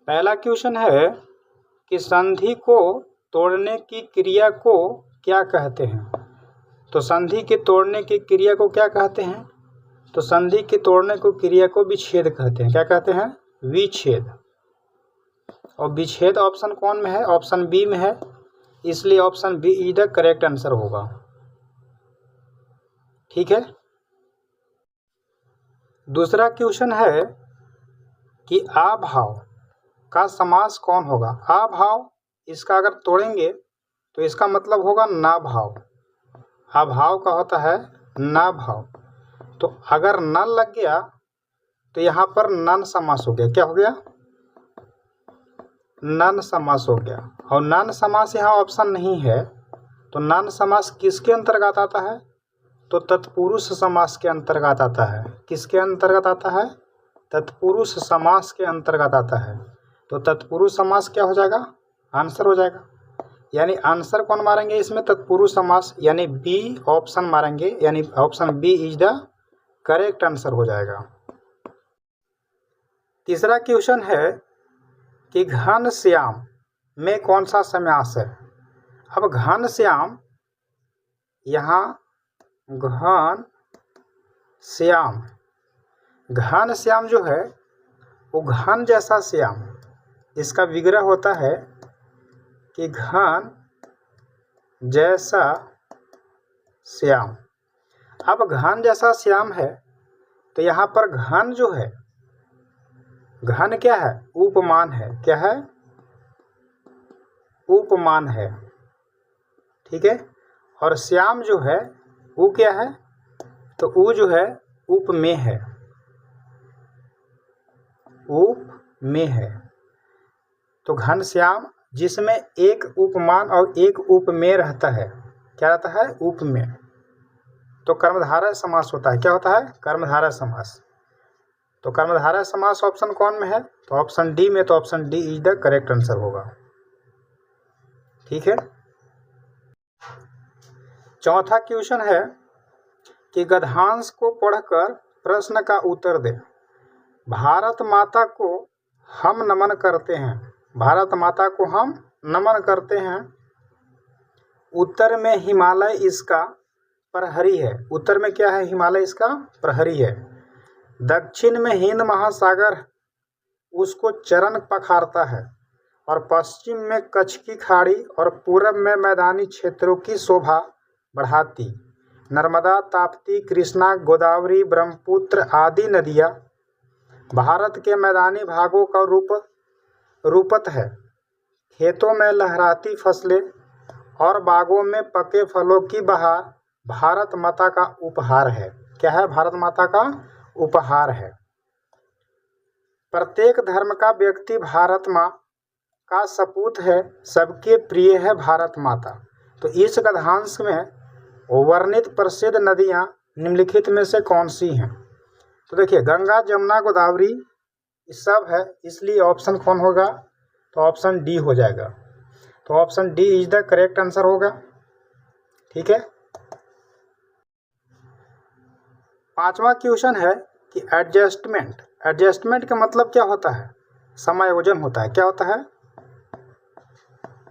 पहला क्वेश्चन है कि संधि को तोड़ने की क्रिया को क्या कहते हैं। तो संधि के तोड़ने की क्रिया को क्या कहते हैं? तो संधि के तोड़ने को क्रिया को विच्छेद कहते हैं। क्या कहते हैं? विच्छेद। और विच्छेद ऑप्शन कौन में है? ऑप्शन बी में है, इसलिए option B is the correct answer होगा। ठीक है। दूसरा क्वेश्चन है कि अभाव का समास कौन होगा। अभाव, इसका अगर तोड़ेंगे तो इसका मतलब होगा ना भाव। अभाव का होता है ना भाव। तो अगर न लग गया तो यहाँ पर नन समास हो गया। क्या हो गया? नन समास हो गया। और नन समास यहाँ ऑप्शन नहीं है, तो नन समास किसके अंतर्गत आता है? तो तत्पुरुष समास के अंतर्गत आता है। किसके अंतर्गत आता है? तत्पुरुष समास के अंतर्गत आता है। तो तत्पुरुष समास क्या हो जाएगा? आंसर हो जाएगा। यानी आंसर कौन मारेंगे इसमें? तत्पुरुष समास, यानी बी ऑप्शन मारेंगे, यानी option B is the correct answer हो जाएगा। तीसरा क्वेश्चन है कि घनश्याम में कौन सा समास है। अब घनश्याम, यहाँ घन श्याम, घन श्याम जो है वो घन जैसा श्याम, इसका विग्रह होता है कि घन जैसा श्याम। अब घन जैसा श्याम है तो यहाँ पर घन जो है, घन क्या है? उपमान है। क्या है? उपमान है। ठीक है। और श्याम जो है वो क्या है? तो वो जो है उपमेय है। उपमेय है। तो घनश्याम जिसमें एक उपमान और एक उपमेय रहता है, क्या रहता है? उपमेय। तो कर्मधारय समास होता है। क्या होता है? कर्मधारय समास। तो कर्मधारय समास ऑप्शन कौन में है? तो ऑप्शन डी में। तो option D is the correct answer होगा। ठीक है। चौथा क्वेश्चन है कि गद्यांश को पढ़कर प्रश्न का उत्तर दे। भारत माता को हम नमन करते हैं। भारत माता को हम नमन करते हैं। उत्तर में हिमालय इसका प्रहरी है। उत्तर में क्या है? हिमालय इसका प्रहरी है। दक्षिण में हिंद महासागर उसको चरण पखारता है, और पश्चिम में कच्छ की खाड़ी और पूरब में मैदानी क्षेत्रों की शोभा बढ़ाती नर्मदा, ताप्ती, कृष्णा, गोदावरी, ब्रह्मपुत्र आदि नदियाँ भारत के मैदानी भागों का रूपत है। खेतों में लहराती फसलें और बागों में पके फलों की बहार भारत माता का उपहार है। क्या है? भारत माता का उपहार है। प्रत्येक धर्म का व्यक्ति भारत माँ का सपूत है, सबके प्रिय है भारत माता। तो इस गद्यांश में वर्णित प्रसिद्ध नदियाँ निम्नलिखित में से कौन सी हैं? तो देखिए, गंगा, जमुना, गोदावरी सब है, इसलिए ऑप्शन कौन होगा? तो ऑप्शन डी हो जाएगा। तो option D is the correct answer होगा। ठीक है। पांचवा क्वेश्चन है कि एडजस्टमेंट। एडजस्टमेंट का मतलब क्या होता है? समायोजन होता है। क्या होता है?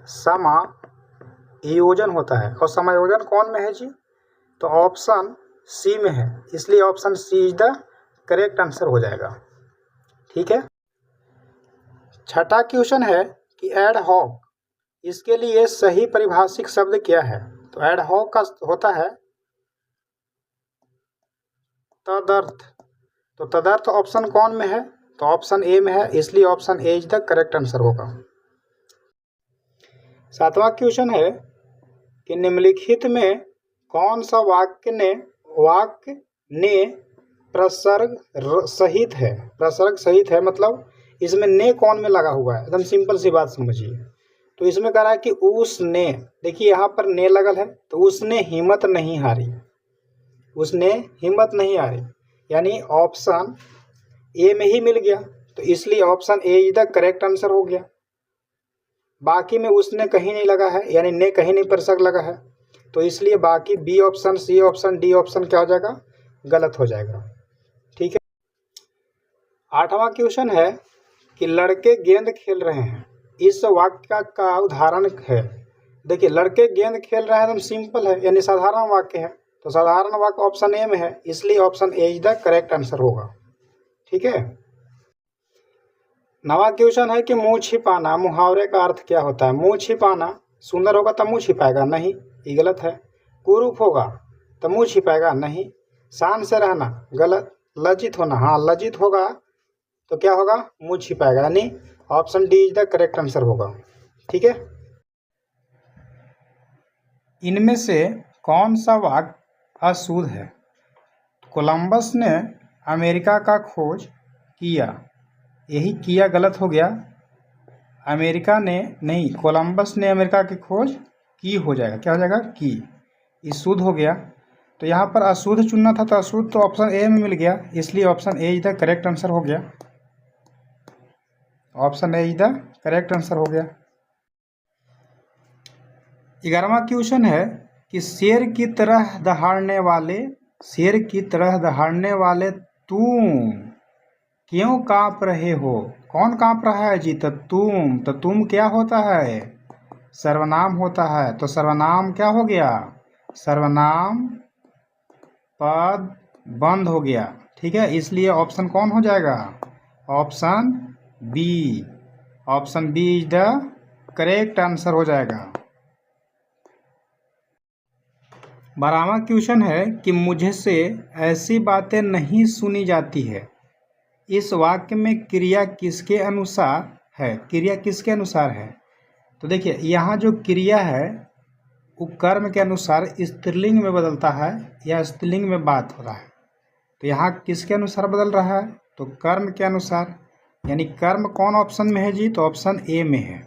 समायोजन होता है। और समायोजन कौन में है जी? तो ऑप्शन सी में है, इसलिए option C is the correct answer हो जाएगा। ठीक है। छठा क्वेश्चन है कि एड हॉक, इसके लिए सही परिभाषिक शब्द क्या है? तो एड हॉक का होता है तदर्थ। तो तदर्थ ऑप्शन कौन में है? तो ऑप्शन ए में है, इसलिए option A is the correct answer होगा। सातवां क्वेश्चन है कि निम्नलिखित में कौन सा वाक्य ने प्रसर्ग सहित है? प्रसर्ग सहित है मतलब इसमें ने कौन में लगा हुआ है? एकदम सिंपल सी बात समझिए। तो इसमें कह रहा है कि उसने, देखिए यहाँ पर ने लगल है, तो उसने हिम्मत नहीं हारी। उसने हिम्मत नहीं हारी, यानी ऑप्शन ए में ही मिल गया, तो इसलिए option A is the correct answer हो गया। बाकी में उसने कहीं नहीं लगा है, यानी ने कहीं नहीं प्रसर्ग लगा है, तो इसलिए बाकी B option, C option, D option क्या हो जाएगा? गलत हो जाएगा। ठीक है। आठवां क्वेश्चन है कि लड़के गेंद खेल रहे हैं, इस वाक्य का उदाहरण है। देखिए लड़के गेंद खेल रहे हैं एकदम सिंपल है, यानी साधारण वाक्य है, तो साधारण वाक्य ऑप्शन ए में है, इसलिए option A is the correct answer होगा। ठीक है। नवा क्वेश्चन है कि मुंह छिपाना, मुहावरे का अर्थ क्या होता है? मुंह छिपाना, सुंदर होगा तब मुंह छिपाएगा, नहीं, ये गलत है। कुरूप होगा तो मुंह छिपाएगा, नहीं। शान से रहना, गलत। लज्जित होना, हाँ लज्जित होगा तो क्या होगा? मुंह छिपाएगा, यानी option D is the correct answer होगा। ठीक है। इनमें से कौन सा वाक्य अशुद्ध है? कोलंबस ने अमेरिका का खोज किया, यही किया गलत हो गया। अमेरिका ने नहीं, कोलंबस ने अमेरिका की खोज की हो जाएगा, क्या हो जाएगा? की। ये शुद्ध हो गया, तो यहाँ पर अशुद्ध चुनना था, तो अशुद्ध तो ऑप्शन ए में मिल गया, इसलिए option A is the correct answer हो गया। Option A is the correct answer हो गया। 11वां क्वेश्चन है कि शेर की तरह दहाड़ने वाले, शेर की तरह दहाड़ने वाले तुम क्यों कांप रहे हो? कौन कांप रहा है जी? तो तुम क्या होता है? सर्वनाम होता है, तो सर्वनाम क्या हो गया? सर्वनाम पद बंद हो गया। ठीक है, इसलिए ऑप्शन कौन हो जाएगा? Option B. Option B is the correct answer हो जाएगा। 12वां क्वेश्चन है कि मुझसे ऐसी बातें नहीं सुनी जाती है, इस वाक्य में क्रिया किसके अनुसार है? क्रिया किसके अनुसार है? तो देखिए यहाँ जो क्रिया है वो कर्म के अनुसार स्त्रीलिंग में बदलता है या स्त्रीलिंग में बात हो रहा है, तो यहाँ किसके अनुसार बदल रहा है? तो कर्म के अनुसार, यानी कर्म कौन ऑप्शन में है जी? तो ऑप्शन ए में है,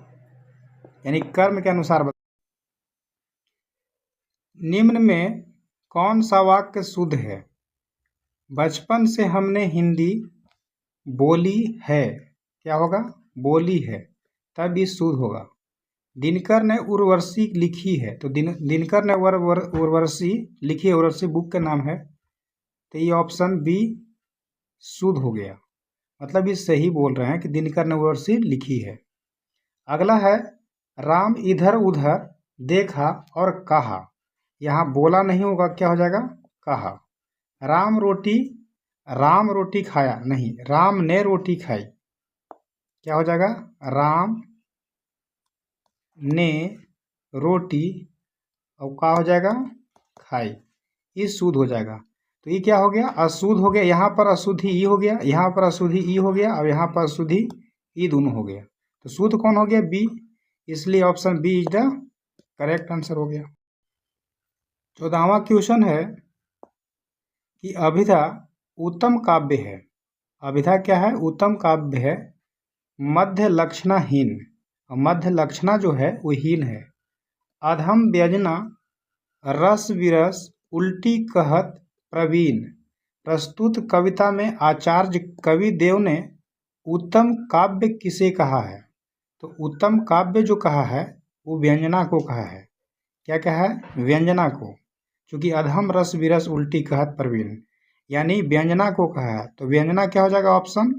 यानी कर्म के अनुसार निम्न में कौन सा वाक्य शुद्ध है? बचपन से हमने हिंदी बोली है, क्या होगा? बोली है, तब ये शुद्ध होगा। दिनकर ने उर्वशी लिखी है, तो दिनकर ने उर्वशी लिखी है, उर्वशी बुक का नाम है, तो ये ऑप्शन बी शुद्ध हो गया, मतलब ये सही बोल रहे हैं कि दिनकर ने उर्वशी लिखी है। अगला है राम इधर उधर देखा और कहा, यहाँ बोला नहीं होगा, क्या हो जाएगा? कहा। राम रोटी खाया, नहीं, राम ने रोटी खाई, क्या हो जाएगा? राम ने रोटी, और क्या हो जाएगा? खाई, ये शुद्ध हो जाएगा। तो ये क्या हो गया? अशुद्ध हो गया। यहाँ पर अशुद्धि ई हो गया, यहाँ पर अशुद्धि ई हो गया, और यहाँ पर अशुद्धि ई दोनों हो गया, तो शुद्ध कौन हो गया? बी, इसलिए option B is the correct answer हो गया। 14वां क्वेश्चन है कि अभिधा उत्तम काव्य है। अभिधा क्या है? उत्तम काव्य है, मध्य लक्षणाहीन, और मध्य लक्षणा जो है वो हीन है। अधम व्यजना रस विरस उल्टी कहत प्रवीण, प्रस्तुत कविता में आचार्य कवि देव ने उत्तम काव्य किसे कहा है? तो उत्तम काव्य जो कहा है वो व्यंजना को कहा है, क्या कहा है? व्यंजना को, क्योंकि अधम रस विरस उल्टी कहत प्रवीण, यानी व्यंजना को कहा है, तो व्यंजना क्या हो जाएगा? ऑप्शन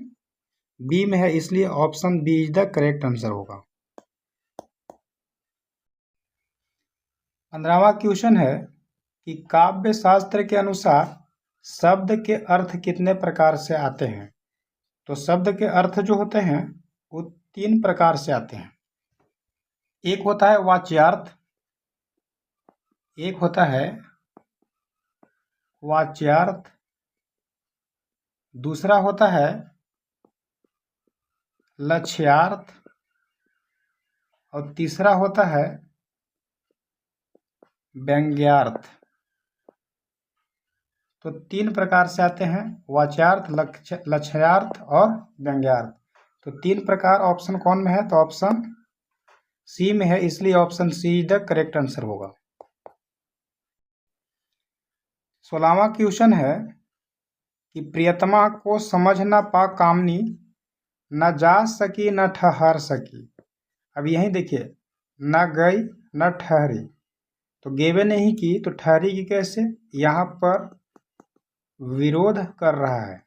बी में है, इसलिए option B is the correct answer होगा। 15वां क्वेश्चन है कि काव्य शास्त्र के अनुसार शब्द के अर्थ कितने प्रकार से आते हैं? तो शब्द के अर्थ जो होते हैं वो 3 प्रकार से आते हैं। एक होता है वाच्यार्थ, एक होता है वाच्यार्थ, दूसरा होता है लक्ष्यार्थ, और तीसरा होता है व्यंग्यार्थ। तो 3 प्रकार से आते हैं, वाच्यार्थ, लक्ष्यार्थ और व्यंग्यार्थ। तो 3 प्रकार ऑप्शन कौन में है? तो ऑप्शन सी में है, इसलिए option see the correct answer होगा। 16वां क्वेश्चन है कि प्रियतमा को समझ न पा कामनी, न जा सकी न ठहर सकी। अब यहीं देखिए, न गई न ठहरी, तो गेवे नहीं की तो ठहरी की कैसे? यहाँ पर विरोध कर रहा है,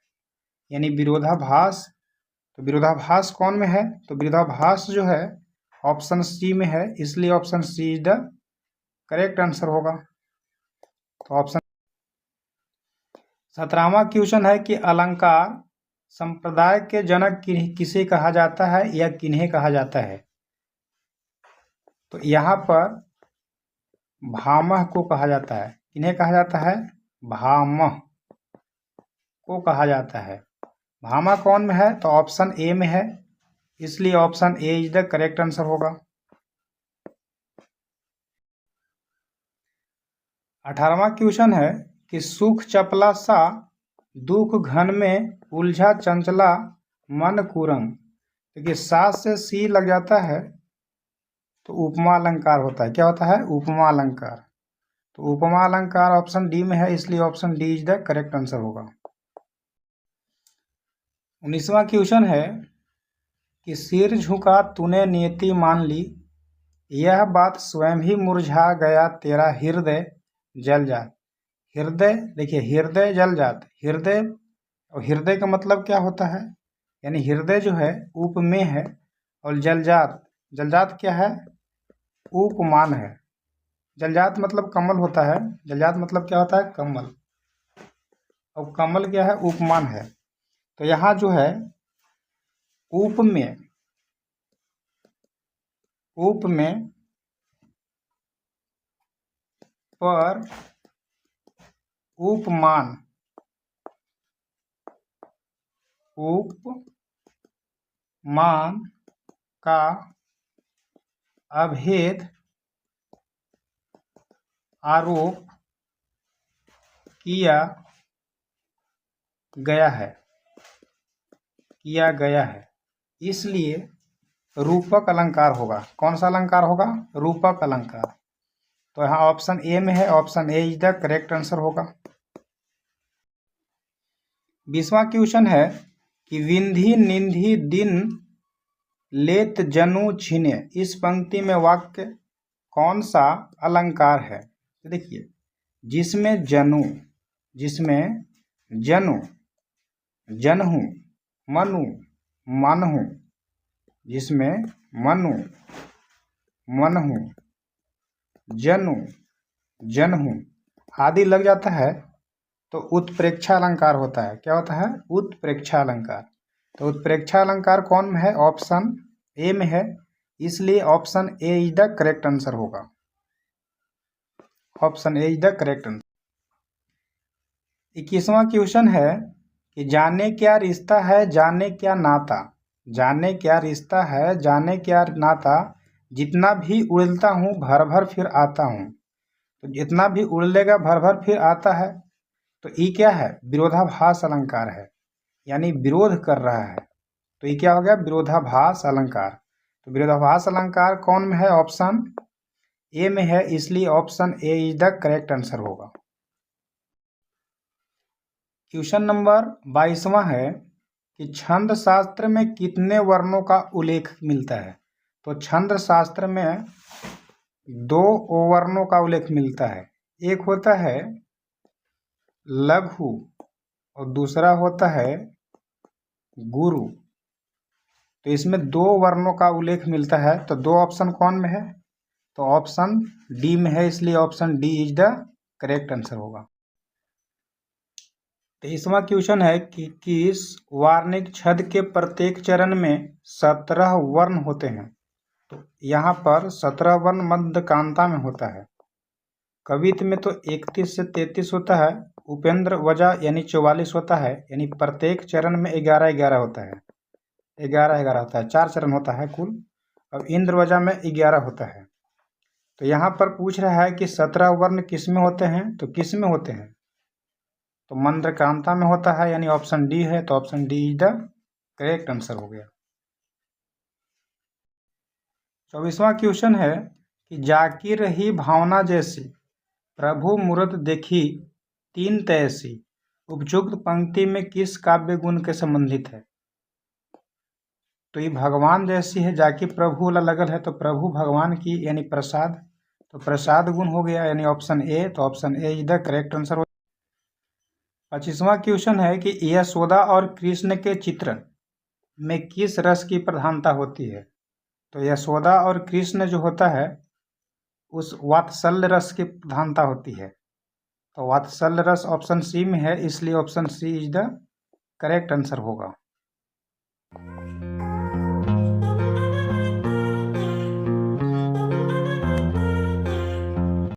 यानी विरोधाभास तो विरोधाभास कौन में है? तो विरोधाभास जो है ऑप्शन सी में है, इसलिए option C is the correct answer होगा। तो ऑप्शन 17वां क्वेश्चन है कि अलंकार संप्रदाय के जनक किसे कहा जाता है या किन्हें कहा जाता है? तो यहाँ पर भामह को कहा जाता है। किन्हें कहा जाता है? भामह को कहा जाता है। भामह कौन में है? तो ऑप्शन ए में है, इसलिए option A is the correct answer होगा। 18वां क्वेश्चन है कि सुख चपला सा दुख घन में उलझा चंचला मन कुरंग। देखिए सा से सी लग जाता है तो उपमा अलंकार होता है। क्या होता है? उपमा अलंकार। तो उपमा अलंकार ऑप्शन डी में है, इसलिए option D is the correct answer होगा। 19वां क्वेश्चन है कि सिर झुका तूने नियति मान ली, यह बात स्वयं ही मुरझा गया तेरा हृदय जल जात। हृदय, देखिए हृदय जल जात, हृदय और हृदय का मतलब क्या होता है? यानी हृदय जो है उप में है और जलजात, जलजात क्या है? उपमान है। जलजात मतलब कमल होता है, जलजात मतलब क्या होता है? कमल। और कमल क्या है? उपमान है। तो यहाँ जो है उप में पर उपमान, उपमान का अभेद आरोप किया गया है, इसलिए रूपक अलंकार होगा। कौन सा अलंकार होगा? रूपक अलंकार। तो यहाँ ऑप्शन ए में है, option A is the correct answer होगा। 20वां क्वेश्चन है कि विंधी निंधी दिन लेत जनु छीने, इस पंक्ति में वाक्य कौन सा अलंकार है? तो देखिए जिसमें जनु, जनहु, मनु, मनहु, जिसमें मनु, मनहु, जनु, जनहु आदि लग जाता है तो उत्प्रेक्षा अलंकार होता है। क्या होता है? उत्प्रेक्षा अलंकार। तो उत्प्रेक्षा अलंकार कौन में है? ऑप्शन ए में है, इसलिए option A is the correct answer होगा। Option A is the correct answer. 21वां क्वेश्चन है कि जाने क्या रिश्ता है जाने क्या नाता, जाने क्या रिश्ता है जाने क्या नाता, जितना भी उड़लता हूँ भर भर फिर आता हूँ। तो जितना भी उड़ लेगा भर भर फिर आता है, तो ये क्या है? विरोधाभास अलंकार है, यानी विरोध कर रहा है। तो ये क्या हो गया? विरोधाभास अलंकार। तो विरोधाभास अलंकार कौन में है? ऑप्शन ए में है, इसलिए option A is the correct answer होगा। क्वेश्चन नंबर 22वां है कि छंद शास्त्र में कितने वर्णों का उल्लेख मिलता है? तो छंद शास्त्र में 2 वर्णों का उल्लेख मिलता है। एक होता है लघु और दूसरा होता है गुरु। तो इसमें 2 वर्णों का उल्लेख मिलता है। तो 2 ऑप्शन कौन में है? तो ऑप्शन डी में है, इसलिए option D is the correct answer होगा। 23वां क्वेश्चन है कि किस वार्णिक छंद के प्रत्येक चरण में 17 वर्ण होते हैं? तो यहाँ पर 17 वर्ण मध्यकांता में होता है। कवित्त में तो 31 से 33 होता है, उपेंद्र वजा यानी 44 होता है, यानी प्रत्येक चरण में 11-11 होता है। 11-11 होता है, 4 चरण होता है कुल। अब इंद्र वजा में 11 होता है। तो यहाँ पर पूछ रहा है कि 17 वर्ण किस में होते हैं? तो किस में होते हैं? तो मध्यकांता में होता है, यानी ऑप्शन डी है। तो option D is the correct answer हो गया। 24वां क्वेश्चन है कि जाकी रही भावना जैसी प्रभु मूरत देखी 3 तैसी, उपयुक्त पंक्ति में किस काव्य गुण के संबंधित है? तो ये भगवान जैसी है, जाकी प्रभु वाला लगल है, तो प्रभु भगवान की यानी प्रसाद, तो प्रसाद गुण हो गया, यानी ऑप्शन ए। तो option A is the correct answer हो। 25वां क्वेश्चन है कि यशोदा और कृष्ण के चित्रण में किस रस की प्रधानता होती है? तो यशोदा और कृष्ण जो होता है उस वात्सल्य रस की प्रधानता होती है। तो वात्सल्य रस ऑप्शन सी में है, इसलिए option C is the correct answer होगा।